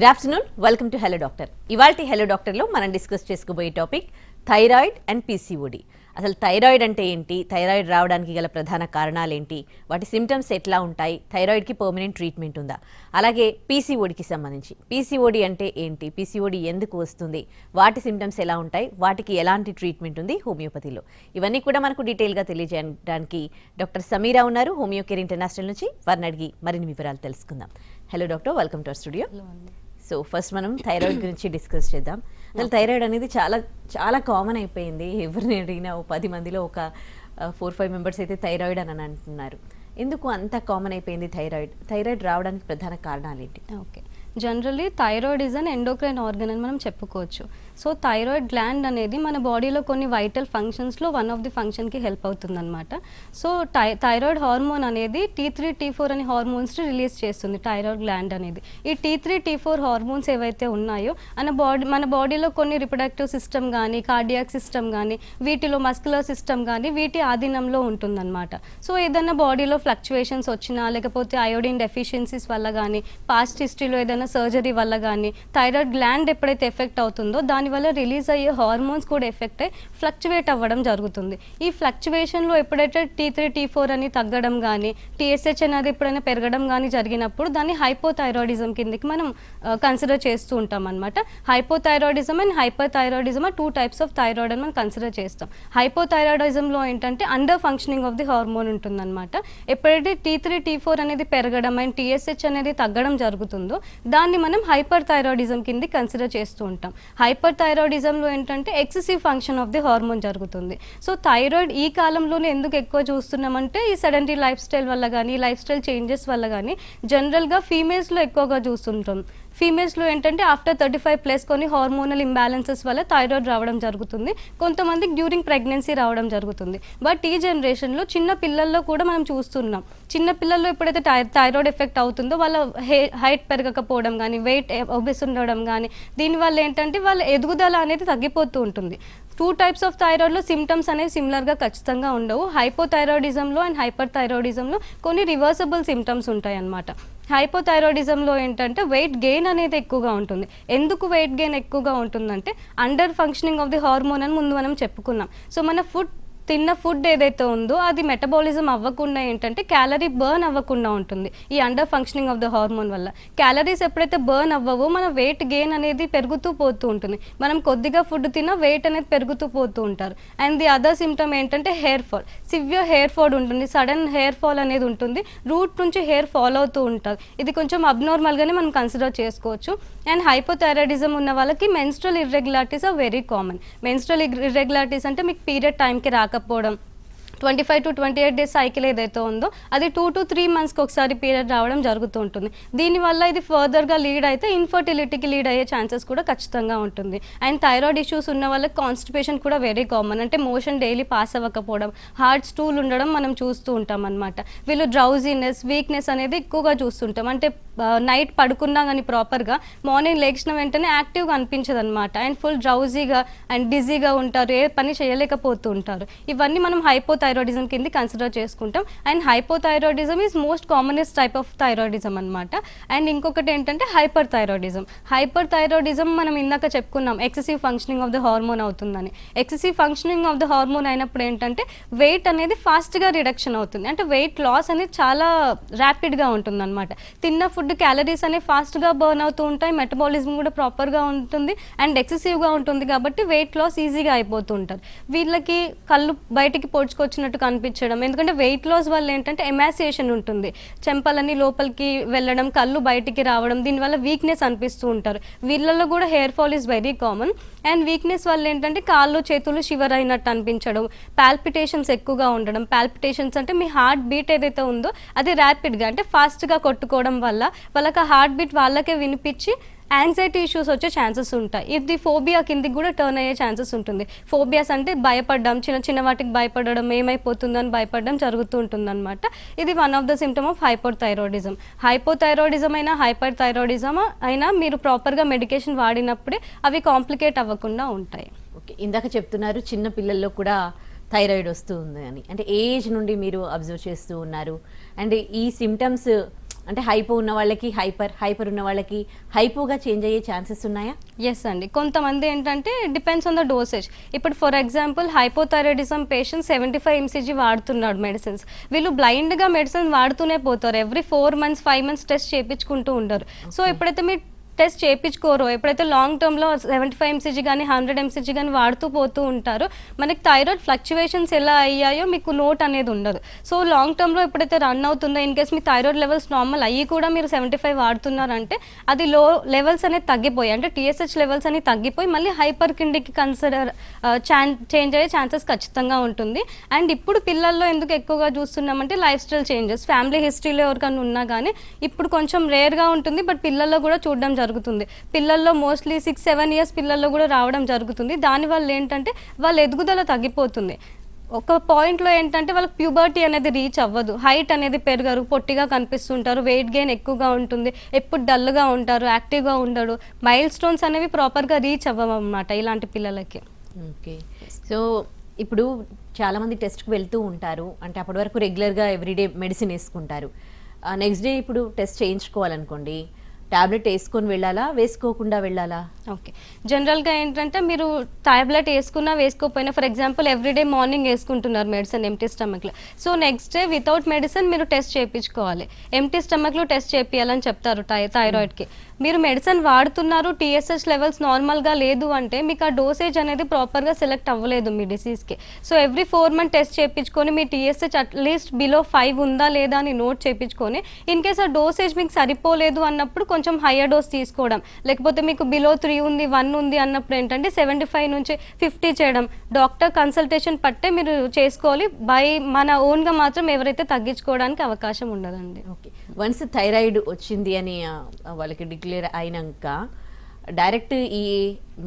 Good afternoon, welcome to hello doctor. ఇవాల్టి hello డాక్టర్లో మనం discuss చేసుకోబోయే టాపిక్ థైరాయిడ్ అండ్ పీసీఓడి. అసలు థైరాయిడ్ అంటే ఏంటి, థైరాయిడ్ రావడానికి గల ప్రధాన కారణాలు ఏంటి, వాటి సిమ్టమ్స్ ఎట్లా ఉంటాయి, థైరాయిడ్కి పర్మనెంట్ ట్రీట్మెంట్ ఉందా, అలాగే పీసీఓడికి సంబంధించి పీసీఓడి అంటే ఏంటి, పీసీఓడి ఎందుకు వస్తుంది, వాటి సిమ్టమ్స్ ఎలా ఉంటాయి, వాటికి ఎలాంటి ట్రీట్మెంట్ ఉంది హోమియోపతిలో, ఇవన్నీ కూడా మనకు డీటెయిల్గా తెలియజేయడానికి డాక్టర్ సమీరా ఉన్నారు హోమియో కేర్ ఇంటర్నేషనల్ నుంచి. వారిని అడిగి మరిన్ని వివరాలు తెలుసుకుందాం. Hello doctor, welcome to our studio. So first మనం థైరాయిడ్ గురించి డిస్కస్ చేద్దాం. అసలు థైరాయిడ్ అనేది చాలా చాలా కామన్ అయిపోయింది. ఎవరిని అడిగినా 10 మందిలో ఒక 4-5 మెంబర్స్ అయితే థైరాయిడ్ అని అంటున్నారు. ఎందుకు అంత కామన్ అయిపోయింది థైరాయిడ్ రావడానికి ప్రధాన కారణాలు ఏంటి? Okay, generally thyroid is an endocrine organ అని మనం చెప్పుకోవచ్చు. సో థైరాయిడ్ గ్లాండ్ అనేది మన బాడీలో కొన్ని వైటల్ ఫంక్షన్స్లో వన్ ఆఫ్ ది ఫంక్షన్కి హెల్ప్ అవుతుందన్నమాట. సో థైరాయిడ్ హార్మోన్ అనేది T3, T4 అనే హార్మోన్స్ని రిలీజ్ చేస్తుంది థైరాయిడ్ గ్లాండ్ అనేది. ఈ T3, T4 హార్మోన్స్ ఏవైతే ఉన్నాయో మన బాడీలో కొన్ని రిప్రొడక్టివ్ సిస్టమ్ కానీ, కార్డియాక్ సిస్టమ్ కానీ, వీటిలో మస్కులర్ సిస్టమ్ కానీ వీటి ఆధీనంలో ఉంటుందన్నమాట. సో ఏదైనా బాడీలో ఫ్లక్చువేషన్స్ వచ్చినా, లేకపోతే అయోడిన్ డెఫిషియన్సీస్ వల్ల కానీ, పాస్ట్ హిస్టరీలో ఏదైనా సర్జరీ వల్ల కానీ థైరాయిడ్ గ్లాండ్ ఎప్పుడైతే ఎఫెక్ట్ అవుతుందో దానివల్ల రిలీజ్ అయ్యే హార్మోన్స్ కూడా ఎఫెక్ట్ అయ్యి ఫ్లక్చువేట్ అవ్వడం జరుగుతుంది. ఈ ఫ్లక్చువేషన్లో ఎప్పుడైతే T3, T4 అని తగ్గడం కానీ, TSH అనేది ఎప్పుడైనా పెరగడం కానీ జరిగినప్పుడు దాన్ని హైపోథైరాయిడిజం కిందకి మనం కన్సిడర్ చేస్తూ ఉంటాం అనమాట. Hypothyroidism and hyper thyroidism 2 types of thyroid అని మనం కన్సిడర్ చేస్తాం. హైపోథైరాయిడిజంలో ఏంటంటే under functioning of the hormone ఉంటుందన్నమాట. ఎప్పుడైతే T3, T4 అనేది పెరగడం అండ్ TSH అనేది తగ్గడం జరుగుతుందో దాన్ని మనం హైపర్ థైరాయిడిజం కింద కన్సిడర్ చేస్తూ ఉంటాం. హైపర్ థైరాయిడిజంలో ఏంటంటే excessive function of the hormone జరుగుతుంది. సో థైరాయిడ్ ఈ కాలంలోనే ఎందుకు ఎక్కువ చూస్తున్నామంటే ఈ సెడెంటరీ లైఫ్ స్టైల్ వల్ల కానీ, లైఫ్ స్టైల్ చేంజెస్ వల్ల కానీ జనరల్గా ఫీమేల్స్లో ఎక్కువగా చూస్తుంటాం. ఫీమేల్స్లో ఏంటంటే ఆఫ్టర్ 35+ కొన్ని హార్మోనల్ ఇంబ్యాలెన్సెస్ వల్ల థైరాయిడ్ రావడం జరుగుతుంది. కొంతమందికి డ్యూరింగ్ ప్రెగ్నెన్సీ రావడం జరుగుతుంది. బట్ ఈ జనరేషన్లో చిన్న పిల్లల్లో కూడా మనం చూస్తున్నాం. చిన్న పిల్లల్లో ఎప్పుడైతే థైరాయిడ్ ఎఫెక్ట్ అవుతుందో వాళ్ళ హైట్ పెరగకపోవడం కానీ, వెయిట్ ఒబెస్ ఉండడం కానీ, దీనివల్ల ఏంటంటే వాళ్ళ ఎదుగుదల అనేది తగ్గిపోతూ ఉంటుంది. 2 టైప్స్ ఆఫ్ థైరాయిడ్లో సిమ్టమ్స్ అనేవి సిమిలర్గా ఖచ్చితంగా ఉండవు. హైపోథైరాయిడిజంలో అండ్ హైపర్ థైరాయిడిజంలో కొన్ని రివర్సబుల్ సిమ్టమ్స్ ఉంటాయి అన్నమాట. హైపోథైరాయిడిజంలో ఏంటంటే వెయిట్ గెయిన్ అనేది ఎక్కువగా ఉంటుంది. ఎందుకు వెయిట్ గెయిన్ ఎక్కువగా ఉంటుందంటే under functioning of the hormone అని ముందు మనం చెప్పుకున్నాం. సో మన తిన్న ఫుడ్ ఏదైతే ఉందో అది మెటబాలిజం అవ్వకుండా ఏంటంటే క్యాలరీ బర్న్ అవ్వకుండా ఉంటుంది ఈ under functioning of the hormone వల్ల. క్యాలరీస్ ఎప్పుడైతే బర్న్ అవ్వవో మన వెయిట్ గెయిన్ అనేది పెరుగుతూ పోతూ ఉంటుంది. మనం కొద్దిగా ఫుడ్ తిన్నా వెయిట్ అనేది పెరుగుతూ పోతూ ఉంటారు. అండ్ ది అదర్ సిమ్టమ్ ఏంటంటే hair fall, severe hair fall ఉంటుంది, సడన్ హెయిర్ ఫాల్ అనేది ఉంటుంది, రూట్ నుంచి హెయిర్ ఫాల్ అవుతూ ఉంటుంది. ఇది కొంచెం అబ్నార్మల్గానే మనం కన్సిడర్ చేసుకోవచ్చు. అండ్ హైపోథైరాయిడిజం ఉన్న వాళ్ళకి menstrual irregularities are very common. Menstrual irregularities అంటే మీకు పీరియడ్ టైంకి రాకపోవడం, 25 to 28 డేస్ సైకిల్ ఏదైతే ఉందో అది 2 to 3 మంత్స్కి ఒకసారి పీరియడ్ రావడం జరుగుతూ ఉంటుంది. దీనివల్ల ఇది ఫర్దర్గా లీడ్ అయితే ఇన్ఫర్టిలిటీకి లీడ్ అయ్యే ఛాన్సెస్ కూడా ఖచ్చితంగా ఉంటుంది. అండ్ థైరాయిడ్ ఇష్యూస్ ఉన్న వాళ్ళకి కాన్స్టిపేషన్ కూడా వెరీ కామన్. అంటే మోషన్ డైలీ పాస్ అవ్వకపోవడం, హార్డ్ స్టూల్ ఉండడం మనం చూస్తూ ఉంటాం అనమాట. వీళ్ళు డ్రౌజీనెస్, వీక్నెస్ అనేది ఎక్కువగా చూస్తుంటాం. అంటే నైట్ పడుకున్నా కానీ ప్రాపర్గా మార్నింగ్ లేచిన వెంటనే యాక్టివ్గా అనిపించదు అనమాట. అండ్ ఫుల్ డ్రౌజీగా అండ్ డిజీగా ఉంటారు, ఏ పని చేయలేకపోతూ ఉంటారు. ఇవన్నీ మనం హైపోథైరాయిడిజం కింద కన్సిడర్ చేసుకుంటాం. And hypothyroidism is most commonest type of thyroidism అనమాట. అండ్ ఇంకొకటి ఏంటంటే హైపర్ థైరాయిడిజం. హైపర్ థైరాయిడిజం మనం ఇందాక చెప్పుకున్నాం excessive functioning of the hormone అవుతుందని. Excessive functioning of the hormone అయినప్పుడు ఏంటంటే వెయిట్ అనేది ఫాస్ట్గా రిడక్షన్ అవుతుంది. అంటే వెయిట్ లాస్ అనేది చాలా ర్యాపిడ్గా ఉంటుంది అనమాట. తిన్న ఫుడ్ క్యాలరీస్ అనేవి ఫాస్ట్గా బర్న్ అవుతూ ఉంటాయి, మెటబాలిజం కూడా ప్రాపర్గా ఉంటుంది అండ్ ఎక్సెసివ్గా ఉంటుంది కాబట్టి వెయిట్ లాస్ ఈజీగా అయిపోతూ ఉంటారు. వీళ్ళకి కళ్ళు బయటికి పొడుచుకొచ్చినట్టు కనిపించడం, ఎందుకంటే వెయిట్ లాస్ వల్ల ఏంటంటే ఎమాసియేషన్ ఉంటుంది, చెంపలని లోపలికి వెళ్ళడం, కళ్ళు బయటికి రావడం, దీనివల్ల వీక్నెస్ అనిపిస్తూ ఉంటారు. వీళ్ళల్లో కూడా hair fall is very common. And weakness వల్ల ఏంటంటే కాళ్ళు చేతులు షివర్ అయినట్టు అనిపించడం, పాల్పిటేషన్స్ ఎక్కువగా ఉండడం. పాల్పిటేషన్స్ అంటే మీ హార్ట్ బీట్ ఏదైతే ఉందో అది ర్యాపిడ్గా అంటే ఫాస్ట్గా కొట్టుకోవడం వల్ల వాళ్ళకి హార్ట్ బీట్ వాళ్ళకే వినిపించి యాంగ్జైటీ ఇష్యూస్ వచ్చే ఛాన్సెస్ ఉంటాయి. ఇది ఫోబియా కిందికి కూడా టర్న్ అయ్యే ఛాన్సెస్ ఉంటుంది. ఫోబియాస్ అంటే భయపడడం, చిన్న చిన్న వాటికి భయపడడం, ఏమైపోతుందని భయపడడం జరుగుతూ ఉంటుందన్నమాట. ఇది one of the symptom of hypothyroidism. Hypothyroidism అయినా హైపర్ థైరాయిడిజం అయినా మీరు ప్రాపర్గా మెడికేషన్ వాడినప్పుడే అవి కాంప్లికేట్ అవ్వకుండా ఉంటాయి. ఓకే, ఇందాక చెప్తున్నారు చిన్న పిల్లల్లో కూడా థైరాయిడ్ వస్తూ ఉంది అని. అంటే ఏజ్ నుండి మీరు అబ్జర్వ్ చేస్తూ ఉన్నారు. అండ్ ఈ సిమ్టమ్స్ అంటే హైపో ఉన్న వాళ్ళకి హైపర్ ఉన్న వాళ్ళకి హైపోగా చేంజ్ అయ్యే ఛాన్సెస్ ఉన్నాయా? ఎస్ అండి, కొంతమంది ఏంటంటే డిపెండ్స్ ఆన్ ద డోసేజ్. ఇప్పుడు for example hypothyroidism patient 75 mcg వాడుతున్నాడు మెడిసిన్స్, వీళ్ళు బ్లైండ్గా మెడిసిన్ వాడుతూనే పోతారు. ఎవ్రీ 4 months 5 months టెస్ట్ చేయించుకుంటూ ఉంటారు. సో ఎప్పుడైతే మీరు టెస్ట్ చేయించుకోరో, ఎప్పుడైతే లాంగ్ టర్మ్లో 75 mcg కానీ 100 mcg కానీ వాడుతూ పోతూ ఉంటారో మనకి థైరాయిడ్ ఫ్లక్చువేషన్స్ ఎలా అయ్యాయో మీకు నోట్ అనేది ఉండదు. సో లాంగ్ టర్మ్లో ఎప్పుడైతే రన్ అవుతుందో, in case me thyroid levels normal అయ్యి కూడా మీరు 75 వాడుతున్నారంటే అది లో లెవెల్స్ అనేది తగ్గిపోయి, అంటే TSH లెవెల్స్ అనేది తగ్గిపోయి మళ్ళీ హైపర్ కిండికి చేంజ్ అయ్యే ఛాన్సెస్ ఖచ్చితంగా ఉంటుంది. అండ్ ఇప్పుడు పిల్లల్లో ఎందుకు ఎక్కువగా చూస్తున్నామంటే లైఫ్ స్టైల్ చేంజెస్, ఫ్యామిలీ హిస్టరీలో ఎవరికైనా ఉన్నా కానీ ఇప్పుడు కొంచెం రేర్గా ఉంటుంది, బట్ పిల్లల్లో కూడా చూడడం జరుగుతుంది. పిల్లల్లో మోస్ట్లీ 6-7 years పిల్లల్లో కూడా రావడం జరుగుతుంది. దానివల్ల ఏంటంటే వాళ్ళ ఎదుగుదల తగ్గిపోతుంది. ఒక పాయింట్లో ఏంటంటే వాళ్ళకి ప్యూబర్టీ అనేది రీచ్ అవ్వదు, హైట్ అనేది పెరగరు, పొట్టిగా కనిపిస్తుంటారు, వెయిట్ గెయిన్ ఎక్కువగా ఉంటుంది, ఎప్పుడు డల్గా ఉంటారు, యాక్టివ్గా ఉండడు, మైల్ స్టోన్స్ అనేవి ప్రాపర్గా రీచ్ అవ్వమన్నమాట ఇలాంటి పిల్లలకి. ఓకే, సో ఇప్పుడు చాలామంది టెస్ట్కి వెళ్తూ ఉంటారు, అంటే అప్పటి వరకు రెగ్యులర్గా ఎవ్రీడే మెడిసిన్ వేసుకుంటారు. నెక్స్ట్ డే ఇప్పుడు టెస్ట్ చేయించుకోవాలనుకోండి, టాబ్లెట్ వేసుకొని వెళ్ళాలా, వేసుకోకుండా వెళ్ళాలా? ఓకే, జనరల్గా ఏంటంటే మీరు టాబ్లెట్ వేసుకున్నా వేసుకోకపోయినా, ఫర్ ఎగ్జాంపుల్ ఎవ్రీడే మార్నింగ్ వేసుకుంటున్నారు మెడిసిన్ ఎంటీ స్టమక్లో, so next day without medicine మీరు టెస్ట్ చేయించుకోవాలి. ఎంటీ స్టమక్లో టెస్ట్ చేయించాలని చెప్తారు థైరాయిడ్కి. మీరు మెడిసిన్ వాడుతున్నారు, TSH లెవెల్స్ నార్మల్గా లేదు అంటే మీకు ఆ డోసేజ్ అనేది ప్రాపర్గా సెలెక్ట్ అవ్వలేదు మీ డిసీజ్కి. సో ఎవ్రీ 4 months టెస్ట్ చేయించుకొని మీ TSH అట్లీస్ట్ బిలో 5 ఉందా లేదా అని నోట్ చేయించుకొని, ఇన్ కేస్ ఆ డోసేజ్ మీకు సరిపోలేదు అన్నప్పుడు కొంచెం హయ్యర్ డోస్ తీసుకోవడం, లేకపోతే మీకు బిలో 3 ఉంది 1 ఉంది అన్నప్పుడు ఏంటంటే 75 నుంచి 50 చేయడం, డాక్టర్ కన్సల్టేషన్ పట్టే మీరు చేసుకోవాలి. బై మన ఓన్గా మాత్రం ఎవరైతే తగ్గించుకోవడానికి అవకాశం ఉండదండి. ఓకే, వన్స్ థైరాయిడ్ వచ్చింది అని వాళ్ళకి డిక్లేర్ అయినాక డైరెక్ట్ ఈ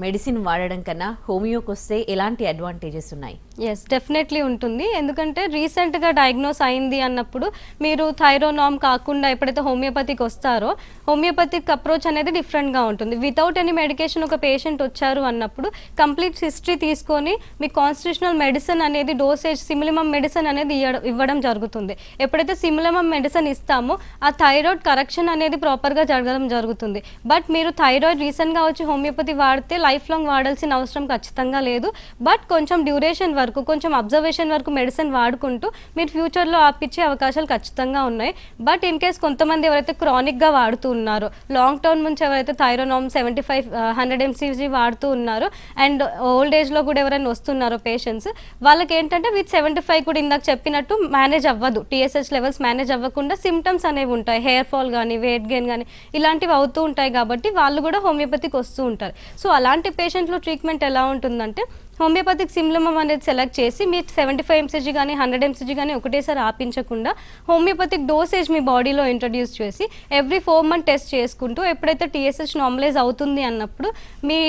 మెడిసిన్ వాడడం కన్నా హోమియోకి వస్తే ఎలాంటి అడ్వాంటేజెస్ ఉన్నాయి? ఎస్, డెఫినెట్లీ ఉంటుంది. ఎందుకంటే రీసెంట్గా డయాగ్నోస్ అయింది అన్నప్పుడు మీరు థైరోనామ్ కాకుండా ఎప్పుడైతే హోమియోపతికి వస్తారో, హోమియోపతిక్ అప్రోచ్ అనేది డిఫరెంట్గా ఉంటుంది. వితౌట్ ఎనీ మెడికేషన్ ఒక పేషెంట్ వచ్చారు అన్నప్పుడు కంప్లీట్ హిస్టరీ తీసుకొని మీ కాన్స్టిట్యూషనల్ మెడిసిన్ అనేది డోసేజ్ సిమిలిమమ్ మెడిసిన్ అనేది ఇవ్వడం జరుగుతుంది. ఎప్పుడైతే సిమిలిమమ్ మెడిసిన్ ఇస్తామో ఆ థైరాయిడ్ కరెక్షన్ అనేది ప్రాపర్గా జరగడం జరుగుతుంది. బట్ మీరు థైరాయిడ్ రీసెంట్గా వచ్చి హోమియోపతి వాడితే లైఫ్ లాంగ్ వాడాల్సిన అవసరం ఖచ్చితంగా లేదు. బట్ కొంచెం డ్యూరేషన్ వరకు, కొంచెం అబ్జర్వేషన్ వరకు మెడిసిన్ వాడుకుంటూ మీరు ఫ్యూచర్లో ఆపిచ్చే అవకాశాలు ఖచ్చితంగా ఉన్నాయి. బట్ ఇన్ కేస్ కొంతమంది ఎవరైతే క్రానిక్గా వాడుతూ ఉన్నారో, లాంగ్ టర్మ్ నుంచి ఎవరైతే థైరోనామ్ 75-100 mcg వాడుతూ ఉన్నారో అండ్ ఓల్డ్ ఏజ్లో కూడా ఎవరైనా వస్తున్నారో పేషెంట్స్, వాళ్ళకి ఏంటంటే విత్ 75 కూడా ఇందాక చెప్పినట్టు మేనేజ్ అవ్వదు, TSH లెవెల్స్ మేనేజ్ అవ్వకుండా సిమ్టమ్స్ అనేవి ఉంటాయి, హెయిర్ ఫాల్ కానీ వెయిట్ గెయిన్ కానీ ఇలాంటివి అవుతూ ఉంటాయి. కాబట్టి వాళ్ళు కూడా హోమియోపతికి వస్తూ ఉంటారు. సో అలాంటి పేషెంట్లో ట్రీట్మెంట్ ఎలా ఉంటుందంటే, హోమియోపతిక్ సిమ్లిమమ్ అనేది సెలెక్ట్ చేసి మీరు 75 mcg కానీ 100 mcg కానీ ఒకటేసారి ఆపించకుండా హోమియోపతిక్ డోసేజ్ మీ బాడీలో ఇంట్రడ్యూస్ చేసి ఎవ్రీ 4 months టెస్ట్ చేసుకుంటూ ఎప్పుడైతే TSH నార్మలైజ్ అవుతుంది అన్నప్పుడు మీ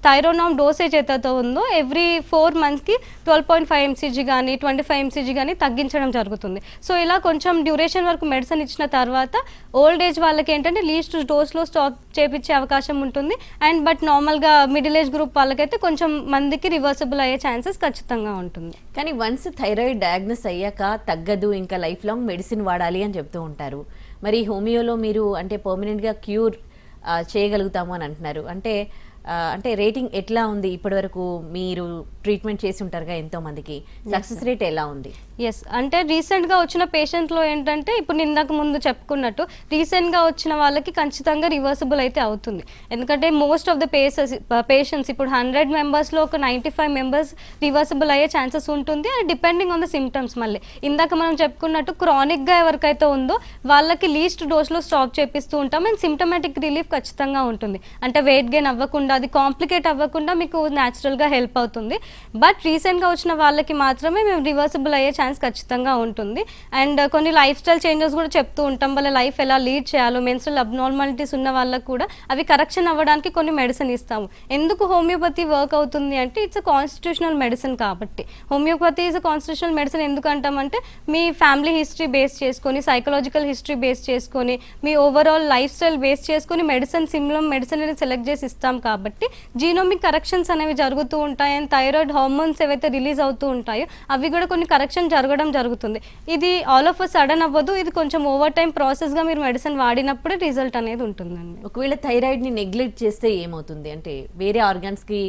థైరోనామ్ డోసేజ్ ఏదైతే ఉందో ఎవ్రీ 4 monthsకి 12.5 mcg కానీ 25 mcg కానీ తగ్గించడం జరుగుతుంది. సో ఇలా కొంచెం డ్యూరేషన్ వరకు మెడిసిన్ ఇచ్చిన తర్వాత ఓల్డ్ ఏజ్ వాళ్ళకి ఏంటంటే లీస్ట్ డోస్లో స్టాప్ చేయించే అవకాశం ఉంటుంది. అండ్ బట్ నార్మల్గా మిడిల్ ఏజ్ గ్రూప్ వాళ్ళకైతే కొంచెం మందికి రివర్సిబుల్ అయ్యే ఛాన్సెస్ ఖచ్చితంగా ఉంటుంది. కానీ వన్స్ థైరాయిడ్ డయాగ్నోస్ అయ్యాక తగ్గదు, ఇంకా లైఫ్ లాంగ్ మెడిసిన్ వాడాలి అని చెప్తూ ఉంటారు. మరి హోమియోలో మీరు అంటే పర్మనెంట్గా క్యూర్ చేయగలుగుతాము అని అంటున్నారు. అంటే రేటింగ్ ఎట్లా ఉంది? ఇప్పటివరకు మీరు ట్రీట్మెంట్ చేసి ఉంటారుగా ఎంతో మందికి, సక్సెస్ రేట్ ఎలా ఉంది? ఎస్, అంటే రీసెంట్గా వచ్చిన పేషెంట్లో ఏంటంటే ఇప్పుడు ఇందాక ముందు చెప్పుకున్నట్టు రీసెంట్గా వచ్చిన వాళ్ళకి ఖచ్చితంగా రివర్సిబుల్ అయితే అవుతుంది. ఎందుకంటే మోస్ట్ ఆఫ్ ద పేషెంట్స్ ఇప్పుడు 100 members-లో ఒక 95 members రివర్సిబుల్ అయ్యే ఛాన్సెస్ ఉంటుంది. And depending on the symptoms, మళ్ళీ ఇందాక మనం చెప్పుకున్నట్టు క్రానిక్గా ఎవరికైతే ఉందో వాళ్ళకి లీస్ట్ డోస్లో స్టాప్ చేపిస్తూ ఉంటాం. అండ్ సిమ్టమాటిక్ రిలీఫ్ ఖచ్చితంగా ఉంటుంది. అంటే వెయిట్ గెయిన్ అవ్వకుండా, అది కాంప్లికేట్ అవ్వకుండా మీకు న్యాచురల్గా హెల్ప్ అవుతుంది. బట్ రీసెంట్గా వచ్చిన వాళ్ళకి మాత్రమే మేము రివర్సిబుల్ అయ్యే ఛాన్స్ ఖచ్చితంగా ఉంటుంది. అండ్ కొన్ని లైఫ్ స్టైల్ చేంజెస్ కూడా చెప్తూ ఉంటాం, వాళ్ళ లైఫ్ ఎలా లీడ్ చేయాలో, మెన్స్ట్రల్ అబ్నార్మాలిటీస్ ఉన్న వాళ్ళకు కూడా అవి కరెక్షన్ అవ్వడానికి కొన్ని మెడిసిన్ ఇస్తాము. ఎందుకు హోమియోపతి వర్క్ అవుతుంది అంటే ఇట్స్ అ కాన్స్టిట్యూషనల్ మెడిసిన్ కాబట్టి. Homeopathy is a constitutional medicine ఎందుకు అంటామంటే మీ ఫ్యామిలీ హిస్టరీ బేస్ చేసుకొని, సైకలాజికల్ హిస్టరీ బేస్ చేసుకొని, మీ ఓవరాల్ లైఫ్ స్టైల్ బేస్ చేసుకొని మెడిసిన్ సిమిలర్ మెడిసిన్ అనేది సెలెక్ట్ చేసి ఇస్తాం కాబట్టి కాబట్టి జీనోమిక్ కరెక్షన్స్ అనేవి జరుగుతూ ఉంటాయి. అండ్ థైరాయిడ్ హార్మోన్స్ ఏవైతే రిలీజ్ అవుతూ ఉంటాయో అవి కూడా కొన్ని కరెక్షన్ జరగడం జరుగుతుంది. ఇది ఆల్ ఆఫ్ అ సడన్ అవ్వదు, ఇది కొంచెం ఓవర్ టైం ప్రాసెస్గా మీరు మెడిసిన్ వాడినప్పుడే రిజల్ట్ అనేది ఉంటుందండి. ఒకవేళ థైరాయిడ్ని నెగ్లెక్ట్ చేస్తే ఏమవుతుంది అంటే వేరే ఆర్గాన్స్కి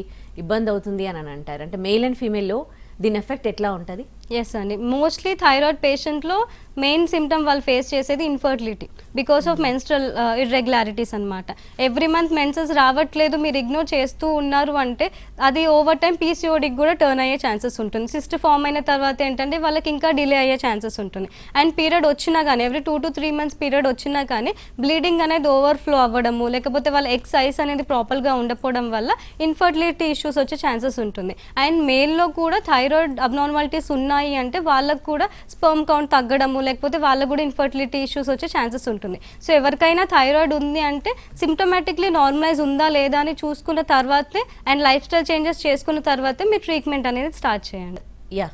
ఇబ్బంది అవుతుంది అని అంటారు. అంటే మేల్ అండ్ ఫీమేల్లో దీని ఎఫెక్ట్ ఎట్లా ఉంటుంది? ఎస్ అండి, మోస్ట్లీ థైరాయిడ్ పేషెంట్లో మెయిన్ సిమ్టమ్ వాళ్ళు ఫేస్ చేసేది infertility because of menstrual irregularities అనమాట. ఎవ్రీ మంత్ మెన్సెస్ రావట్లేదు, మీరు ఇగ్నోర్ చేస్తూ ఉన్నారు అంటే అది ఓవర్ టైం పీసీఓడికి కూడా టర్న్ అయ్యే ఛాన్సెస్ ఉంటుంది. సిస్ట్ ఫామ్ అయిన తర్వాత ఏంటంటే వాళ్ళకి ఇంకా డిలే అయ్యే ఛాన్సెస్ ఉంటుంది. అండ్ పీరియడ్ వచ్చినా కానీ ఎవ్రీ 2 to 3 months పీరియడ్ వచ్చినా కానీ బ్లీడింగ్ అనేది ఓవర్ఫ్లో అవ్వడము, లేకపోతే వాళ్ళ ఎగ్ సైజ్ అనేది ప్రాపర్గా ఉండకపోవడం వల్ల ఇన్ఫర్టిలిటీ ఇష్యూస్ వచ్చే ఛాన్సెస్ ఉంటుంది. అండ్ మేల్లో కూడా థైరాయిడ్ అబ్నార్మాలిటీస్ ఉన్నాయి అంటే వాళ్ళకు కూడా స్పర్మ్ కౌంట్ తగ్గడము, లేకపోతే వాళ్ళకు కూడా ఇన్ఫర్టిలిటీ ఇష్యూస్ వచ్చే ఛాన్సెస్ ఉంటుంది. సో ఎవరికైనా థైరాయిడ్ ఉంది అంటే సిమ్టమాటిక్లీ నార్మలైజ్ ఉందా లేదా అని చూసుకున్న తర్వాతే అండ్ లైఫ్ స్టైల్ చేంజెస్ చేసుకున్న తర్వాతే మీరు ట్రీట్మెంట్ అనేది స్టార్ట్ చేయండి. యా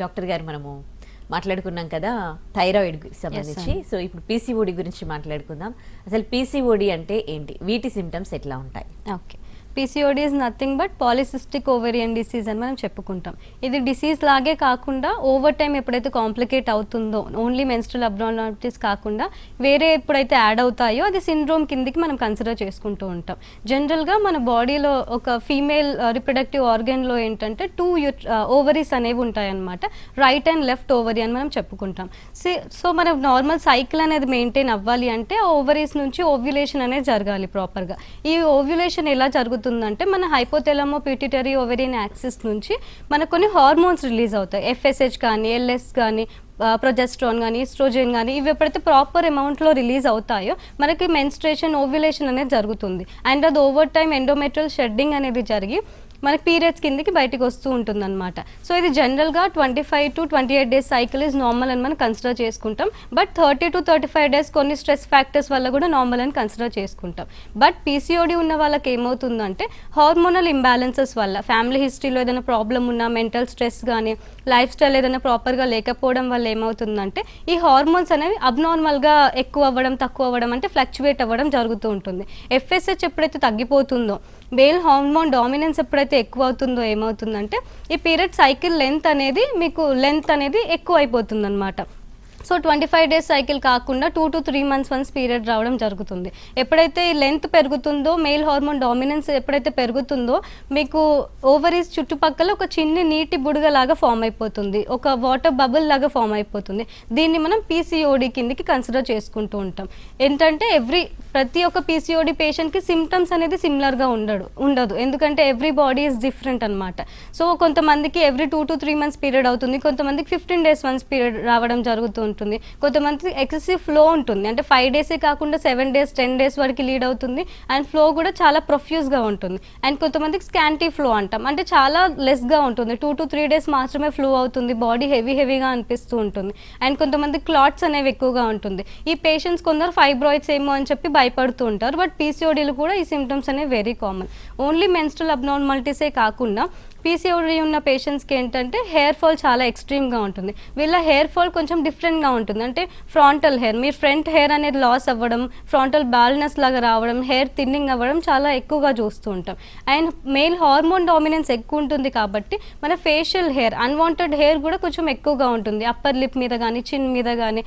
డాక్టర్ గారు, మనము మాట్లాడుకున్నాం కదా థైరాయిడ్ సంబంధించి. సో ఇప్పుడు పీసీఓడి గురించి మాట్లాడుకుందాం. అసలు పీసీఓడి అంటే ఏంటి, వీటి సిమ్టమ్స్ ఎట్లా ఉంటాయి? Okay, PCOD is nothing but polycystic ovarian disease అని మనం చెప్పుకుంటాం. ఇది డిసీజ్ లాగే కాకుండా ఓవర్ టైం ఎప్పుడైతే కాంప్లికేట్ అవుతుందో, ఓన్లీ మెన్స్ట్రల్ అబ్నార్మాలిటీస్ కాకుండా వేరే ఎప్పుడైతే యాడ్ అవుతాయో అది సిండ్రోమ్ కిందికి మనం కన్సిడర్ చేసుకుంటూ ఉంటాం. జనరల్గా మన బాడీలో ఒక ఫీమేల్ రిప్రొడక్టివ్ ఆర్గన్లో ఏంటంటే 2 ఓవరీస్ అనేవి ఉంటాయన్నమాట. రైట్ అండ్ లెఫ్ట్ ఓవరీ అని మనం చెప్పుకుంటాం. సో మన నార్మల్ సైకిల్ అనేది మెయింటైన్ అవ్వాలి అంటే ఆ ఓవరీస్ నుంచి ఓవ్యులేషన్ అనేది జరగాలి ప్రాపర్గా. ఈ ఓవ్యులేషన్ ఎలా జరుగుతుందంటే మన హైపోథెలమో పిట్యూటరీ ఓవేరియన్ యాక్సిస్ నుంచి మనకు కొన్ని హార్మోన్స్ రిలీజ్ అవుతాయి. ఎఫ్ఎస్హెచ్ కానీ, ఎల్ఎస్ కానీ, ప్రొజెస్ట్రాన్ కానీ, ఈస్ట్రోజన్ కానీ, ఇవి ఎప్పుడైతే ప్రాపర్ అమౌంట్లో రిలీజ్ అవుతాయో మనకి మెన్స్ట్రేషన్, ఓవ్యులేషన్ అనేది జరుగుతుంది. అండ్ అది ఓవర్ టైం ఎండోమెట్రియల్ షెడ్డింగ్ అనేది జరిగి మనకి పీరియడ్స్ కిందకి బయటకు వస్తూ ఉంటుందన్నమాట. సో ఇది జనరల్గా 25 to 28 days cycle is normal అని మనం కన్సిడర్ చేసుకుంటాం. బట్ 30 to 35 days కొన్ని స్ట్రెస్ ఫ్యాక్టర్స్ వల్ల కూడా నార్మల్ అని కన్సిడర్ చేసుకుంటాం. బట్ పీసీఓడి ఉన్న వాళ్ళకి ఏమవుతుందంటే హార్మోనల్ ఇంబ్యాలెన్సెస్ వల్ల, ఫ్యామిలీ హిస్టరీలో ఏదైనా ప్రాబ్లం ఉన్నా, మెంటల్ స్ట్రెస్ కానీ, లైఫ్ స్టైల్ ఏదైనా ప్రాపర్గా లేకపోవడం వల్ల ఏమవుతుందంటే ఈ హార్మోన్స్ అనేవి అబ్నార్మల్గా ఎక్కువ అవ్వడం, తక్కువ అవ్వడం, అంటే ఫ్లక్చువేట్ అవ్వడం జరుగుతూ ఉంటుంది. ఎఫ్ఎస్హెచ్ ఎప్పుడైతే తగ్గిపోతుందో, మేల్ హార్మోన్ డామినెన్స్ ఎప్పుడైతే ఎక్కువ అవుతుందో ఏమవుతుందంటే ఈ పీరియడ్ సైకిల్ లెంత్ అనేది ఎక్కువ అయిపోతుంది అనమాట. సో 25 days సైకిల్ కాకుండా 2 to 3 months వన్స్ పీరియడ్ రావడం జరుగుతుంది. ఎప్పుడైతే ఈ లెంత్ పెరుగుతుందో, మేల్ హార్మోన్ డామినెన్స్ ఎప్పుడైతే పెరుగుతుందో మీకు ఓవరీస్ చుట్టుపక్కల ఒక చిన్న నీటి బుడగలాగా ఫామ్ అయిపోతుంది, ఒక వాటర్ బబుల్ లాగా ఫామ్ అయిపోతుంది. దీన్ని మనం పీసీఓడి కిందకి కన్సిడర్ చేసుకుంటూ ఉంటాం. ఏంటంటే ప్రతి ఒక్క పీసీఓడి పేషెంట్కి సిమ్టమ్స్ అనేది సిమిలర్గా ఉండదు, ఎందుకంటే ఎవ్రీ బాడీ ఈజ్ డిఫరెంట్ అనమాట. సో కొంతమందికి ఎవ్రీ 2 to 3 months పీరియడ్ అవుతుంది, కొంతమందికి 15 days వన్స్ పీరియడ్ రావడం జరుగుతుంది, కొంతమంది ఎక్సెసివ్ ఫ్లో ఉంటుంది, అంటే 5 days కాకుండా 7 days 10 days వరకు లీడ్ అవుతుంది. అండ్ ఫ్లో కూడా చాలా ప్రొఫ్యూజ్గా ఉంటుంది. అండ్ కొంతమందికి స్కాంటీ ఫ్లో అంటాం, అంటే చాలా లెస్గా ఉంటుంది, 2 to 3 days మాత్రమే ఫ్లో అవుతుంది, బాడీ హెవీగా అనిపిస్తూ ఉంటుంది. అండ్ కొంతమంది క్లాట్స్ అనేవి ఎక్కువగా ఉంటుంది. ఈ పేషెంట్స్ కొందరు ఫైబ్రాయిడ్స్ ఏమో అని చెప్పి భయపడుతూ ఉంటారు. బట్ పీసీఓడీలు కూడా ఈ సిమ్టమ్స్ అనేవి వెరీ కామన్. ఓన్లీ మెన్స్ట్రల్ అబ్నార్మాలిటీసే కాకుండా పీసీఓడీ ఉన్న పేషెంట్స్కి ఏంటంటే హెయిర్ ఫాల్ చాలా ఎక్స్ట్రీమ్గా ఉంటుంది. వీళ్ళ హెయిర్ ఫాల్ కొంచెం డిఫరెంట్గా ఉంటుంది, అంటే ఫ్రాంటల్ హెయిర్, మీరు ఫ్రంట్ హెయిర్ అనేది లాస్ అవ్వడం, ఫ్రాంటల్ బాల్నెస్ లాగా రావడం, హెయిర్ థిన్నింగ్ అవ్వడం చాలా ఎక్కువగా చూస్తూ ఉంటాం. అండ్ మేల్ హార్మోన్ డామినెన్స్ ఎక్కువ ఉంటుంది కాబట్టి మన ఫేషియల్ హెయిర్, అన్వాంటెడ్ హెయిర్ కూడా కొంచెం ఎక్కువగా ఉంటుంది. అప్పర్ లిప్ మీద కానీ, చిన్ మీద కానీ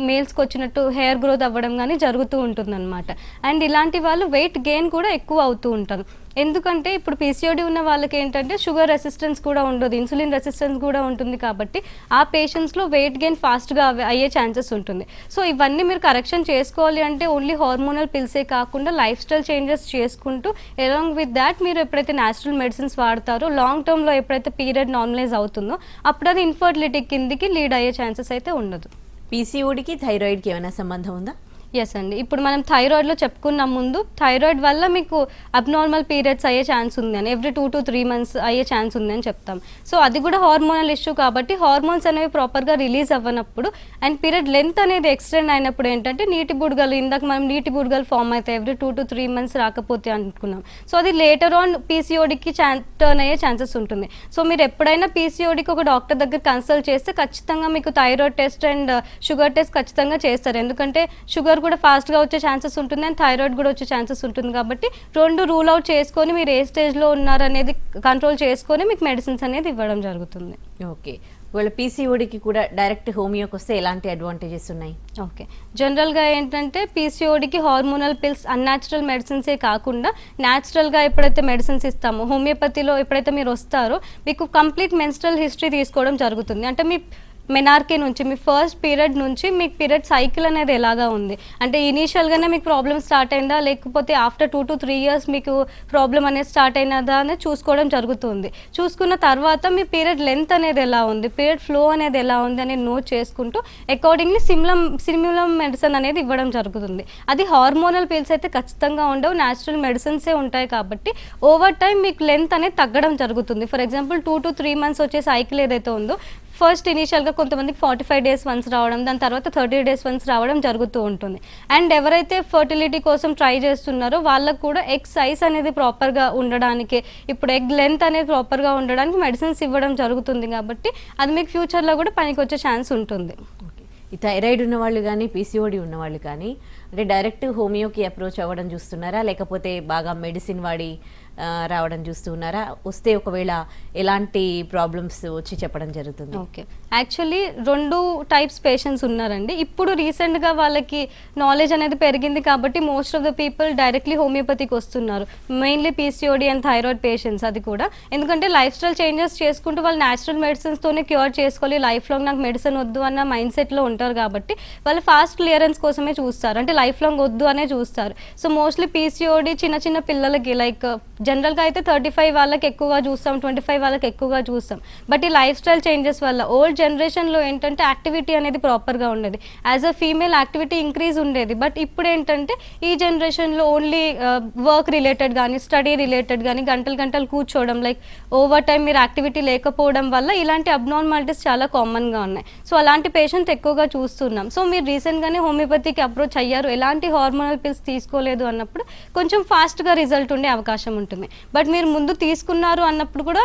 మేల్స్కి వచ్చినట్టు హెయిర్ గ్రోత్ అవ్వడం కానీ జరుగుతూ ఉంటుంది అనమాట. అండ్ ఇలాంటి వాళ్ళు వెయిట్ గెయిన్ కూడా ఎక్కువ అవుతూ ఉంటారు. ఎందుకంటే ఇప్పుడు పీసీఓడి ఉన్న వాళ్ళకి ఏంటంటే షుగర్ రెసిస్టెన్స్ కూడా ఉండదు, ఇన్సులిన్ రెసిస్టెన్స్ కూడా ఉంటుంది కాబట్టి ఆ పేషెంట్స్లో వెయిట్ గెయిన్ ఫాస్ట్గా అయ్యే ఛాన్సెస్ ఉంటుంది. సో ఇవన్నీ మీరు కరెక్షన్ చేసుకోవాలి అంటే ఓన్లీ హార్మోనల్ పిల్సే కాకుండా లైఫ్ స్టైల్ చేంజెస్ చేసుకుంటూ అలాంగ్ విత్ దాట్ మీరు ఎప్పుడైతే న్యాచురల్ మెడిసిన్స్ వాడతారో లాంగ్ టర్మ్లో ఎప్పుడైతే పీరియడ్ నార్మలైజ్ అవుతుందో అప్పుడు అది ఇన్ఫర్టిలిటీ కిందికి లీడ్ అయ్యే ఛాన్సెస్ అయితే ఉండదు. పీసీఓడికి థైరాయిడ్కి ఏమైనా సంబంధం ఉందా? ఎస్ అండి, ఇప్పుడు మనం థైరాయిడ్లో చెప్పుకున్న ముందు థైరాయిడ్ వల్ల మీకు అబ్నార్మల్ పీరియడ్స్ అయ్యే ఛాన్స్ ఉంది అని, ఎవ్రీ 2 to 3 months అయ్యే ఛాన్స్ ఉంది అని చెప్తాం. సో అది కూడా హార్మోనల్ ఇష్యూ కాబట్టి హార్మోన్స్ అనేవి ప్రాపర్గా రిలీజ్ అవ్వనప్పుడు అండ్ పీరియడ్ లెంత్ అనేది ఎక్స్టెండ్ అయినప్పుడు ఏంటంటే నీటి బుడగలు, ఇందాక మనం నీటి బుడగలు ఫామ్ అవుతాయి ఎవ్రీ 2 to 3 months రాకపోతే అనుకున్నాం. సో అది లేటర్ ఆన్ పీసీఓడికి టర్న్ అయ్యే ఛాన్సెస్ ఉంటుంది. సో మీరు ఎప్పుడైనా పీసీఓడికి ఒక డాక్టర్ దగ్గర కన్సల్ట్ చేస్తే ఖచ్చితంగా మీకు thyroid test and sugar test ఖచ్చితంగా చేస్తారు, ఎందుకంటే షుగర్ ట్యూమర్ కూడా ఫాస్ట్గా వచ్చే ఛాన్సెస్ ఉంటుంది అండ్ థైరాయిడ్ కూడా వచ్చే ఛాన్సెస్ ఉంటుంది. కాబట్టి రెండు రూల్ అవుట్ చేసుకొని మీరు ఏ స్టేజ్లో ఉన్నారనేది కంట్రోల్ చేసుకొని మీకు మెడిసిన్స్ అనేది ఇవ్వడం జరుగుతుంది. ఓకే, వాళ్ళ పీసీఓడికి కూడా డైరెక్ట్ హోమియోకి వస్తే ఎలాంటి అడ్వాంటేజెస్ ఉన్నాయి? ఓకే, జనరల్గా ఏంటంటే పీసీఓడికి హార్మోనల్ పిల్స్ అన్యాచురల్ మెడిసిన్సే కాకుండా న్యాచురల్గా ఎప్పుడైతే మెడిసిన్స్ ఇస్తామో హోమియోపతిలో ఎప్పుడైతే మీరు వస్తారో మీకు కంప్లీట్ మెన్స్ట్రల్ హిస్టరీ తీసుకోవడం జరుగుతుంది. అంటే మీ మెనార్కీ నుంచి మీ ఫస్ట్ పీరియడ్ నుంచి మీకు పీరియడ్ సైకిల్ అనేది ఎలాగా ఉంది, అంటే ఇనీషియల్గానే మీకు ప్రాబ్లమ్ స్టార్ట్ అయిందా లేకపోతే ఆఫ్టర్ 2 to 3 years మీకు ప్రాబ్లమ్ అనేది స్టార్ట్ అయినదా అనేది చూసుకోవడం జరుగుతుంది. చూసుకున్న తర్వాత మీ పీరియడ్ లెంత్ అనేది ఎలా ఉంది, పీరియడ్ ఫ్లో అనేది ఎలా ఉంది అనేది నోట్ చేసుకుంటూ అకార్డింగ్లీ సిమ్యులం మెడిసిన్ అనేది ఇవ్వడం జరుగుతుంది. అది హార్మోనల్ పిల్స్ అయితే ఖచ్చితంగా ఉండవు, న్యాచురల్ మెడిసిన్సే ఉంటాయి. కాబట్టి ఓవర్ టైం మీకు లెంత్ అనేది తగ్గడం జరుగుతుంది. ఫర్ ఎగ్జాంపుల్ 2 to 3 months వచ్చే సైకిల్ ఏదైతే ఉందో ఫస్ట్ ఇనీషియల్గా కొంతమందికి 45 days వన్స్ రావడం, దాని తర్వాత 30 days వన్స్ రావడం జరుగుతూ ఉంటుంది. అండ్ ఎవరైతే ఫర్టిలిటీ కోసం ట్రై చేస్తున్నారో వాళ్ళకు కూడా ఎగ్ సైజ్ అనేది ప్రాపర్గా ఉండడానికి, ఇప్పుడు ఎగ్ లెంత్ అనేది ప్రాపర్గా ఉండడానికి మెడిసిన్స్ ఇవ్వడం జరుగుతుంది. కాబట్టి అది మీకు ఫ్యూచర్లో కూడా పనికి వచ్చే ఛాన్స్ ఉంటుంది. ఈ థైరాయిడ్ ఉన్నవాళ్ళు కానీ పీసీఓడి ఉన్నవాళ్ళు కానీ అంటే డైరెక్ట్ హోమియోకి అప్రోచ్ అవ్వడం చూస్తున్నారా, లేకపోతే బాగా మెడిసిన్ వాడి రావడం చూస్తున్నారా? వస్తే ఒకవేళ ఎలాంటి ప్రాబ్లమ్స్ వచ్చి చెప్పడం జరుగుతుంది? ఓకే, యాక్చువల్లీ 2 types పేషెంట్స్ ఉన్నారండి. ఇప్పుడు రీసెంట్గా వాళ్ళకి నాలెడ్జ్ అనేది పెరిగింది కాబట్టి most of the people directly హోమియోపతికి వస్తున్నారు. Mainly PCOD and thyroid patients. అది కూడా ఎందుకంటే లైఫ్ స్టైల్ చేంజెస్ చేసుకుంటూ వాళ్ళు న్యాచురల్ మెడిసిన్స్తోనే క్యూర్ చేసుకోవాలి, లైఫ్ లాంగ్ నాకు మెడిసిన్ వద్దు అన్న మైండ్ సెట్లో ఉంటారు. కాబట్టి వాళ్ళు ఫాస్ట్ క్లియరెన్స్ కోసమే చూస్తారు, అంటే లైఫ్ లాంగ్ వద్దు అనే చూస్తారు. సో మోస్ట్లీ పీసీఓడి చిన్న పిల్లలకి లైక్ జనరల్గా అయితే 35 వాళ్ళకి ఎక్కువగా చూస్తాం, 25 వాళ్ళకి ఎక్కువగా చూస్తాం. బట్ ఈ లైఫ్ స్టైల్ చేంజెస్ వల్ల ఓల్డ్ జనరేషన్లో ఏంటంటే యాక్టివిటీ అనేది ప్రాపర్గా ఉండేది, as a female activity increase ఉండేది. బట్ ఇప్పుడు ఏంటంటే ఈ జనరేషన్లో ఓన్లీ వర్క్ రిలేటెడ్ కానీ స్టడీ రిలేటెడ్ కానీ గంటలు కూర్చోవడం, లైక్ ఓవర్ టైం మీరు యాక్టివిటీ లేకపోవడం వల్ల ఇలాంటి అబ్నార్మాలిటీస్ చాలా కామన్గా ఉన్నాయి. సో అలాంటి పేషెంట్స్ ఎక్కువగా చూస్తున్నాం. సో మీరు రీసెంట్గానే హోమియోపతికి అప్రోచ్ అయ్యారు, ఎలాంటి హార్మోనల్ పిల్స్ తీసుకోలేదు అన్నప్పుడు కొంచెం ఫాస్ట్గా రిజల్ట్ ఉండే అవకాశం ఉంటుంది. బట్ మీరు ముందు తీసుకున్నారు అన్నప్పుడు కూడా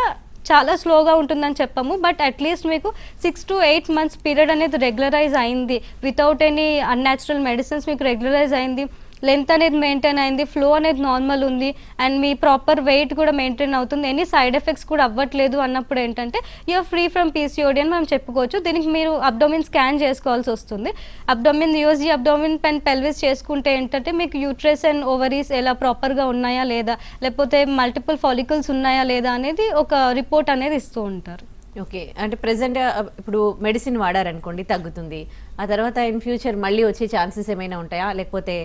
చాలా స్లోగా ఉంటుందని చెప్పాము. బట్ అట్లీస్ట్ మీకు 6 to 8 months పీరియడ్ అనేది రెగ్యులరైజ్ అయింది, వితౌట్ ఎనీ అన్యాచురల్ మెడిసిన్స్ మీకు రెగ్యులరైజ్ అయింది, లెంత్ అనేది మెయింటైన్ అయింది, ఫ్లో అనేది నార్మల్ ఉంది, అండ్ మీ ప్రాపర్ వెయిట్ కూడా మెయింటైన్ అవుతుంది, ఎనీ సైడ్ ఎఫెక్ట్స్ కూడా అవ్వట్లేదు అన్నప్పుడు ఏంటంటే యూఆర్ ఫ్రీ ఫ్రమ్ పీసీఓడి అని మనం చెప్పుకోవచ్చు. దీనికి మీరు అబ్డోమిన్ స్కాన్ చేసుకోవాల్సి వస్తుంది. Abdomen USG abdomen pen pelvis చేసుకుంటే ఏంటంటే మీకు యూట్రస్ అండ్ ఓవరీస్ ఎలా ప్రాపర్గా ఉన్నాయా లేదా, లేకపోతే మల్టిపుల్ ఫాలికల్స్ ఉన్నాయా లేదా అనేది ఒక రిపోర్ట్ అనేది ఇస్తూ ఉంటారు. ఓకే, అంటే ప్రెసెంట్ ఇప్పుడు మెడిసిన్ వాడారనుకోండి తగ్గుతుంది, ఆ తర్వాత ఇన్ ఫ్యూచర్ మళ్ళీ వచ్చే ఛాన్సెస్ ఏమైనా ఉంటాయా, లేకపోతే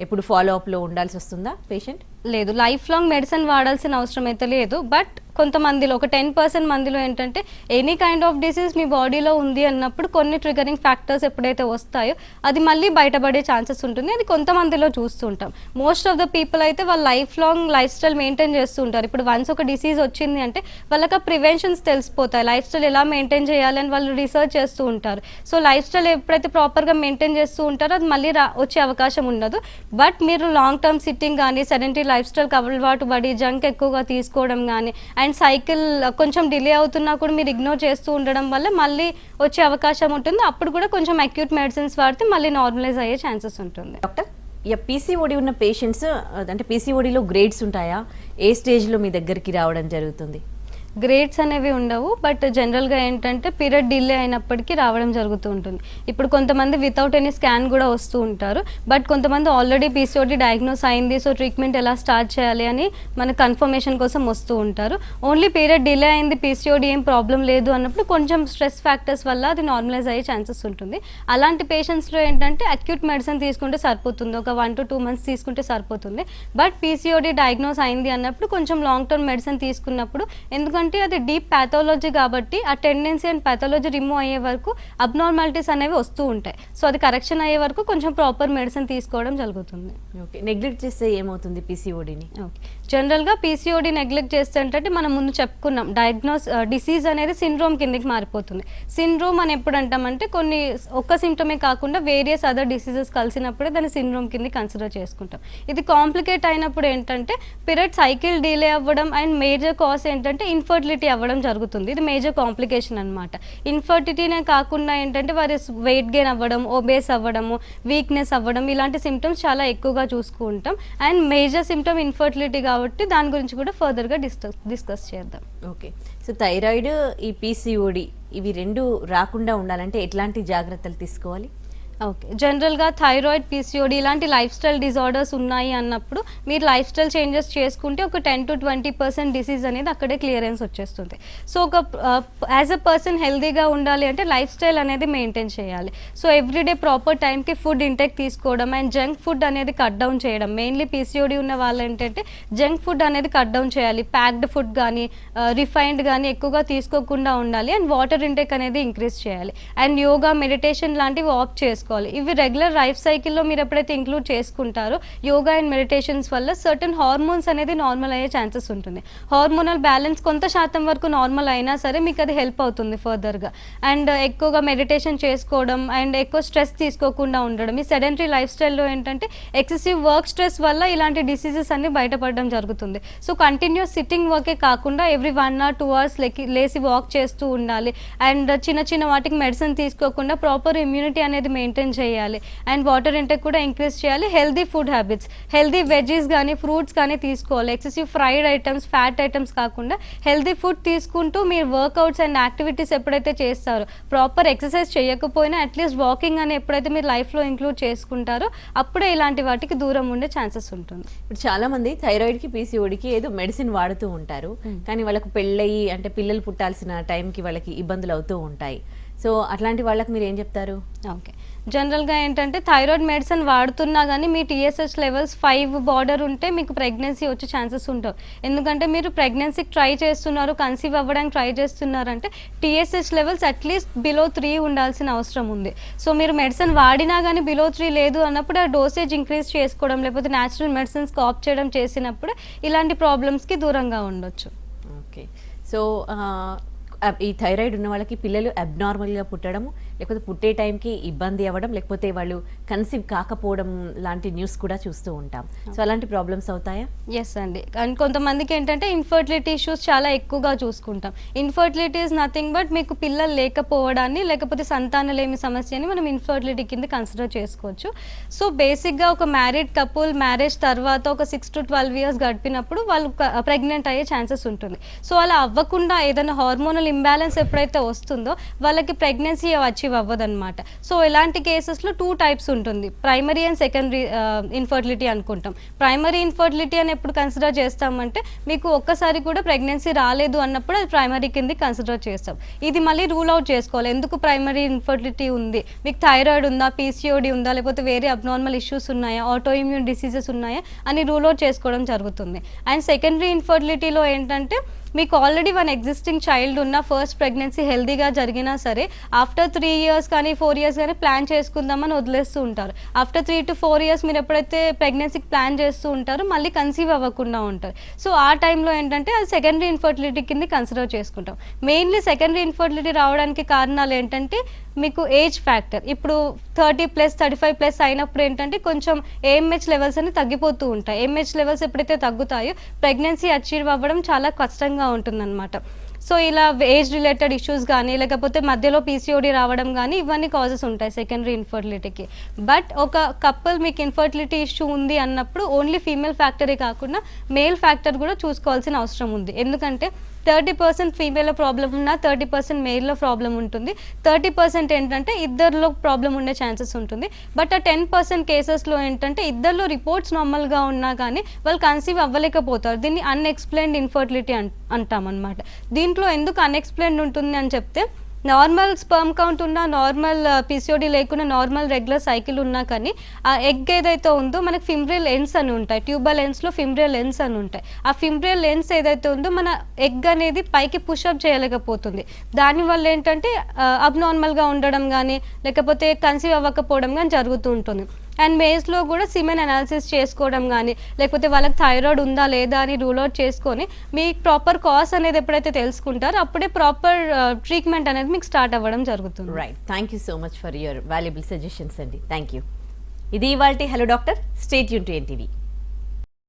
ఎప్పుడు ఫాలో అప్లో ఉండాల్సి వస్తుందా పేషెంట్? లేదు, లైఫ్ లాంగ్ మెడిసిన్ వాడాల్సిన అవసరం అయితే లేదు. బట్ కొంతమందిలో ఒక 10% మందిలో ఏంటంటే ఎనీ కైండ్ ఆఫ్ డిసీజ్ మీ బాడీలో ఉంది అన్నప్పుడు కొన్ని ట్రిగరింగ్ ఫ్యాక్టర్స్ ఎప్పుడైతే వస్తాయో అది మళ్ళీ బయటపడే ఛాన్సెస్ ఉంటుంది. అది కొంతమందిలో చూస్తూ ఉంటాం. మోస్ట్ ఆఫ్ ద పీపుల్ అయితే వాళ్ళు life long life style maintain చేస్తూ ఉంటారు. ఇప్పుడు వన్స్ ఒక డిసీజ్ వచ్చింది అంటే వాళ్ళకి ఆ ప్రివెన్షన్స్ తెలిసిపోతాయి, లైఫ్ స్టైల్ ఎలా మెయింటైన్ చేయాలి అని వాళ్ళు రీసెర్చ్ చేస్తూ ఉంటారు. సో లైఫ్ స్టైల్ ఎప్పుడైతే ప్రాపర్గా మెయింటైన్ చేస్తూ ఉంటారో అది మళ్ళీ వచ్చే అవకాశం ఉండదు. బట్ మీరు లాంగ్ టర్మ్ సిట్టింగ్ కానీ సెడెంటరీ లైఫ్ స్టైల్కి అలవాటు పడి జంక్ ఎక్కువగా తీసుకోవడం కానీ అండ్ సైకిల్ కొంచెం డిలే అవుతున్నా కూడా మీరు ఇగ్నోర్ చేస్తూ ఉండడం వల్ల మళ్ళీ వచ్చే అవకాశం ఉంటుంది. అప్పుడు కూడా కొంచెం అక్యూట్ మెడిసిన్స్ వాడితే మళ్ళీ నార్మలైజ్ అయ్యే ఛాన్సెస్ ఉంటుంది. డాక్టర్, ఇక పీసీఓడి ఉన్న పేషెంట్స్ అంటే పీసీఓడిలో గ్రేడ్స్ ఉంటాయా, ఏ స్టేజ్లో మీ దగ్గరికి రావడం జరుగుతుంది? గ్రేడ్స్ అనేవి ఉండవు, బట్ జనరల్గా ఏంటంటే పీరియడ్ డిలే అయినప్పటికీ రావడం జరుగుతూ ఉంటుంది. ఇప్పుడు కొంతమంది వితౌట్ ఎనీ స్కాన్ కూడా వస్తూ ఉంటారు, బట్ కొంతమంది ఆల్రెడీ పీసీఓడి డయాగ్నోస్ అయింది, సో ట్రీట్మెంట్ ఎలా స్టార్ట్ చేయాలి అని మన కన్ఫర్మేషన్ కోసం వస్తూ ఉంటారు. ఓన్లీ పీరియడ్ డిలే అయింది, పీసీఓడి ఏం ప్రాబ్లం లేదు అన్నప్పుడు కొంచెం స్ట్రెస్ ఫ్యాక్టర్స్ వల్ల అది నార్మలైజ్ అయ్యే ఛాన్సెస్ ఉంటుంది. అలాంటి పేషెంట్స్లో ఏంటంటే అక్యూట్ మెడిసిన్ తీసుకుంటే సరిపోతుంది, ఒక 1 to 2 months తీసుకుంటే సరిపోతుంది. బట్ పీసీఓడి డయాగ్నోస్ అయింది అన్నప్పుడు కొంచెం లాంగ్ టర్మ్ మెడిసిన్ తీసుకున్నప్పుడు, ఎందుకంటే అది డీప్ ప్యాథాలజీ కాబట్టి ఆ టెండెన్సీ అండ్ ప్యాథాలజీ రిమూవ్ అయ్యే వరకు అబ్నార్మాలిటీస్ అనేవి వస్తూ ఉంటాయి. సో అది కరెక్షన్ అయ్యే వరకు కొంచెం ప్రాపర్ మెడిసిన్ తీసుకోవడం జరుగుతుంది. ఓకే, నెగ్లెక్ట్ చేస్తే ఏమవుతుంది పీసీఓడిని? ఓకే, జనరల్గా పీసీఓడి నెగ్లెక్ట్ చేస్తే ఏంటంటే మనం ముందు చెప్పుకున్నాం డిసీజ్ అనేది సిండ్రోమ్ కిందకి మారిపోతుంది. సిండ్రోమ్ అని ఎప్పుడు అంటామంటే కొన్ని ఒక్క సింప్టమే కాకుండా వేరియస్ అదర్ డిసీజెస్ కలిసినప్పుడే దాన్ని సిండ్రోమ్ కింద కన్సిడర్ చేసుకుంటాం. ఇది కాంప్లికేట్ అయినప్పుడు ఏంటంటే పీరియడ్ సైకిల్ డిలే అవ్వడం అండ్ మేజర్ కాజ్ ఏంటంటే ఇన్ఫర్టిలిటీ అవ్వడం జరుగుతుంది. ఇది మేజర్ కాంప్లికేషన్ అనమాట. ఇన్ఫర్టిలిటీనే కాకుండా ఏంటంటే వారి వెయిట్ గెయిన్ అవ్వడం, ఒబేస్ అవ్వడము, వీక్నెస్ అవ్వడం, ఇలాంటి సిమ్టమ్స్ చాలా ఎక్కువగా చూసుకుంటాం. అండ్ మేజర్ సిమ్టమ్ ఇన్ఫర్టిలిటీ కాబట్టి దాని గురించి కూడా ఫర్దర్గా డిస్కస్ చేద్దాం. ఓకే, సో థైరాయిడ్, ఈ పీసీఓడి ఇవి రెండు రాకుండా ఉండాలంటే ఎట్లాంటి జాగ్రత్తలు తీసుకోవాలి? ఓకే, జనరల్గా థైరాయిడ్, పీసీఓడి ఇలాంటి లైఫ్ స్టైల్ డిజార్డర్స్ ఉన్నాయి అన్నప్పుడు మీరు లైఫ్ స్టైల్ చేంజెస్ చేసుకుంటే ఒక 10 to 20% డిసీజ్ అనేది అక్కడే క్లియరెన్స్ వచ్చేస్తుంది. సో ఒక యాజ్ అ పర్సన్ హెల్తీగా ఉండాలి అంటే లైఫ్ స్టైల్ అనేది మెయింటైన్ చేయాలి. సో ఎవ్రీడే ప్రాపర్ టైంకి ఫుడ్ ఇంటేక్ తీసుకోవడం అండ్ జంక్ ఫుడ్ అనేది కట్ డౌన్ చేయడం. మెయిన్లీ పీసీఓడి ఉన్న వాళ్ళు ఏంటంటే జంక్ ఫుడ్ అనేది కట్ డౌన్ చేయాలి. ప్యాక్డ్ ఫుడ్ కానీ రిఫైన్డ్ కానీ ఎక్కువగా తీసుకోకుండా ఉండాలి. అండ్ వాటర్ ఇంటేక్ అనేది ఇంక్రీజ్ చేయాలి. అండ్ యోగా, మెడిటేషన్ లాంటివి ఆప్ట్ చేసుకోవాలి. ఇవి రెగ్యులర్ లైఫ్ సైకిల్లో మీరు ఎప్పుడైతే ఇంక్లూడ్ చేసుకుంటారో యోగా అండ్ మెడిటేషన్స్ వల్ల సర్టన్ హార్మోన్స్ అనేది నార్మల్ అయ్యే ఛాన్సెస్ ఉంటుంది. హార్మోనల్ బ్యాలెన్స్ కొంత శాతం వరకు నార్మల్ అయినా సరే మీకు అది హెల్ప్ అవుతుంది ఫర్దర్గా. అండ్ ఎక్కువగా మెడిటేషన్ చేసుకోవడం అండ్ ఎక్కువ స్ట్రెస్ తీసుకోకుండా ఉండడం. ఈ సెడెంటరీ లైఫ్ స్టైల్లో ఏంటంటే ఎక్సెసివ్ వర్క్ స్ట్రెస్ వల్ల ఇలాంటి డిసీజెస్ అన్ని బయటపడడం జరుగుతుంది. సో కంటిన్యూస్ సిట్టింగ్ వర్కే కాకుండా ఎవ్రీ 1 or 2 hours లేసి వాక్ చేస్తూ ఉండాలి. అండ్ చిన్న చిన్న వాటికి మెడిసిన్ తీసుకోకుండా ప్రాపర్ ఇమ్యూనిటీ అనేది మెయింటైన్ చేయాలి. అండ్ వాటర్ ఇంటేక్ కూడా ఇంక్రీజ్ చేయాలి. Healthy food habits, healthy veggies కానీ ఫ్రూట్స్ కానీ తీసుకోవాలి. Excessive fried items, fat items కాకుండా హెల్దీ ఫుడ్ తీసుకుంటూ మీరు వర్కౌట్స్ అండ్ యాక్టివిటీస్ ఎప్పుడైతే చేస్తారో, ప్రాపర్ ఎక్సర్సైజ్ చేయకపోయినా అట్లీస్ట్ వాకింగ్ అని ఎప్పుడైతే మీరు లైఫ్లో ఇంక్లూడ్ చేసుకుంటారో అప్పుడే ఇలాంటి వాటికి దూరం ఉండే ఛాన్సెస్ ఉంటుంది. ఇప్పుడు చాలా మంది థైరాయిడ్కి, పీసీఓడికి ఏదో మెడిసిన్ వాడుతూ ఉంటారు, కానీ వాళ్ళకు పెళ్ళయి అంటే పిల్లలు పుట్టాల్సిన టైంకి వాళ్ళకి ఇబ్బందులు అవుతూ ఉంటాయి. సో అట్లాంటి వాళ్ళకి మీరు ఏం చెప్తారు? ఓకే, జనరల్గా ఏంటంటే థైరాయిడ్ మెడిసిన్ వాడుతున్నా కానీ మీ TSH లెవెల్స్ 5 బార్డర్ ఉంటే మీకు ప్రెగ్నెన్సీ వచ్చే ఛాన్సెస్ ఉంటాయి. ఎందుకంటే మీరు ప్రెగ్నెన్సీకి ట్రై చేస్తున్నారు, కన్సీవ్ అవ్వడానికి ట్రై చేస్తున్నారంటే TSH లెవెల్స్ అట్లీస్ట్ బిలో 3 ఉండాల్సిన అవసరం ఉంది. సో మీరు మెడిసిన్ వాడినా కానీ బిలో 3 లేదు అన్నప్పుడు ఆ డోసేజ్ ఇంక్రీజ్ చేసుకోవడం లేకపోతే న్యాచురల్ మెడిసిన్స్ ఆప్ చేయడం చేసినప్పుడు ఇలాంటి ప్రాబ్లమ్స్కి దూరంగా ఉండొచ్చు. ఓకే, సో ఈ థైరాయిడ్ ఉన్న వాళ్ళకి పిల్లలు అబ్నార్మల్గా పుట్టడము, లేకపోతే పుట్టే టైంకి ఇబ్బంది అవ్వడం, లేకపోతే వాళ్ళు కన్సీవ్ కాకపోవడం లాంటి న్యూస్ కూడా చూస్తూ ఉంటాం. సో అలాంటి ప్రాబ్లమ్స్ అవుతాయా? ఎస్ అండి. అండ్ కొంతమందికి ఏంటంటే ఇన్ఫర్టిలిటీ ఇష్యూస్ చాలా ఎక్కువగా చూసుకుంటాం. ఇన్ఫర్టిలిటీ ఈజ్ నథింగ్ బట్ మీకు పిల్లలు లేకపోవడాన్ని లేకపోతే సంతానలేమి సమస్యని మనం ఇన్ఫర్టిలిటీ కింద కన్సిడర్ చేసుకోవచ్చు. సో బేసిక్గా ఒక మ్యారీడ్ కపుల్ మ్యారేజ్ తర్వాత ఒక 6 to 12 years గడిపినప్పుడు వాళ్ళు ప్రెగ్నెంట్ అయ్యే ఛాన్సెస్ ఉంటుంది. సో అలా అవ్వకుండా ఏదైనా హార్మోనల్ ఇంబ్యాలెన్స్ ఎప్పుడైతే వస్తుందో వాళ్ళకి ప్రెగ్నెన్సీ అచీవ్ అవ్వదన్నమాట. సో ఇలాంటి కేసెస్లో 2 types ఉంటుంది, ప్రైమరీ అండ్ సెకండరీ ఇన్ఫర్టిలిటీ అనుకుంటాం. ప్రైమరీ ఇన్ఫర్టిలిటీ అని ఎప్పుడు కన్సిడర్ చేస్తామంటే మీకు ఒక్కసారి కూడా ప్రెగ్నెన్సీ రాలేదు అన్నప్పుడు అది ప్రైమరీ కింద కన్సిడర్ చేస్తాం. ఇది మళ్ళీ రూల్ అవుట్ చేసుకోవాలి, ఎందుకు ప్రైమరీ ఇన్ఫర్టిలిటీ ఉంది, మీకు థైరాయిడ్ ఉందా, పీసీఓడి ఉందా, లేకపోతే వేరే అబ్నార్మల్ ఇష్యూస్ ఉన్నాయా, ఆటో ఇమ్యూన్ డిసీజెస్ ఉన్నాయా అని రూల్ అవుట్ చేసుకోవడం జరుగుతుంది. అండ్ సెకండరీ ఇన్ఫర్టిలిటీలో ఏంటంటే మీకు ఆల్రెడీ 1 ఎగ్జిస్టింగ్ చైల్డ్ ఉన్న ఫస్ట్ ప్రెగ్నెన్సీ హెల్దీగా జరిగినా సరే ఆఫ్టర్ 3 years కానీ 4 years కానీ ప్లాన్ చేసుకుందామని వదిలేస్తూ ఉంటారు. ఆఫ్టర్ 3 to 4 years మీరు ఎప్పుడైతే ప్రెగ్నెన్సీకి ప్లాన్ చేస్తూ ఉంటారో మళ్ళీ కన్సీవ్ అవ్వకుండా ఉంటారు. సో ఆ టైంలో ఏంటంటే అది సెకండరీ ఇన్ఫర్టిలిటీ కింద కన్సిడర్ చేసుకుంటాం. మెయిన్లీ సెకండరీ ఇన్ఫర్టిలిటీ రావడానికి కారణాలు ఏంటంటే మీకు ఏజ్ ఫ్యాక్టర్. ఇప్పుడు 30+, 35+ అయినప్పుడు ఏంటంటే కొంచెం AMH లెవెల్స్ అని తగ్గిపోతూ ఉంటాయి. AMH లెవెల్స్ ఎప్పుడైతే తగ్గుతాయో ప్రెగ్నెన్సీ అచీవ్ అవ్వడం చాలా కష్టంగా ఉంటుందన్నమాట. సో ఇలా ఏజ్ రిలేటెడ్ ఇష్యూస్ కానీ లేకపోతే మధ్యలో పీసీఓడి రావడం కానీ ఇవన్నీ కాజెస్ ఉంటాయి సెకండరీ ఇన్ఫర్టిలిటీకి. బట్ ఒక కపుల్ మీకు ఇన్ఫర్టిలిటీ ఇష్యూ ఉంది అన్నప్పుడు ఓన్లీ ఫీమేల్ ఫ్యాక్టరే కాకుండా మేల్ ఫ్యాక్టర్ కూడా చూసుకోవాల్సిన అవసరం ఉంది. ఎందుకంటే 30% ఫీమేల్లో ప్రాబ్లం ఉన్నా 30% మేల్లో ప్రాబ్లం ఉంటుంది. 30% ఏంటంటే ఇద్దరిలో ప్రాబ్లం ఉండే ఛాన్సెస్ ఉంటుంది. బట్ ఆ 10% కేసెస్లో ఏంటంటే ఇద్దరిలో రిపోర్ట్స్ నార్మల్గా ఉన్నా కానీ వాళ్ళు కన్సీవ్ అవ్వలేకపోతారు. దీన్ని అన్ఎక్స్ప్లెయిన్డ్ ఇన్ఫర్టిలిటీ అంటాం అనమాట. దీంట్లో ఎందుకు అన్ఎక్స్ప్లెయిన్డ్ ఉంటుంది అని చెప్తే నార్మల్ స్పర్మ్ కౌంట్ ఉన్నా, నార్మల్ పీసీఓడి లేకుండా నార్మల్ రెగ్యులర్ సైకిల్ ఉన్నా కానీ ఆ ఎగ్ ఏదైతే ఉందో మనకి ఫిమ్బ్రియల్ ఎండ్స్ అని ఉంటాయి, ట్యూబల్ ఎండ్స్లో ఫిమ్బ్రియల్ ఎండ్స్ అని ఉంటాయి. ఆ ఫిమ్బ్రియల్ ఎండ్స్ ఏదైతే ఉందో మన ఎగ్ అనేది పైకి పుషప్ చేయలేకపోతుంది. దానివల్ల ఏంటంటే అబ్నార్మల్గా ఉండడం కానీ లేకపోతే కన్సీవ్ అవ్వకపోవడం కానీ జరుగుతూ ఉంటుంది. అండ్ మేల్స్లో కూడా సిమెన్ అనాలిసిస్ చేసుకోవడం కానీ లేకపోతే వాళ్ళకి థైరాయిడ్ ఉందా లేదా అని రూల్ అవుట్ చేసుకొని మీ ప్రాపర్ కాజ్ అనేది ఎప్పుడైతే తెలుసుకుంటారో అప్పుడే ప్రాపర్ ట్రీట్మెంట్ అనేది మీకు స్టార్ట్ అవ్వడం జరుగుతుంది. Right, thank you so much for your valuable suggestions అండి. Thank you. ఇది ఇవాల్టి hello doctor. Stay tune to NTV.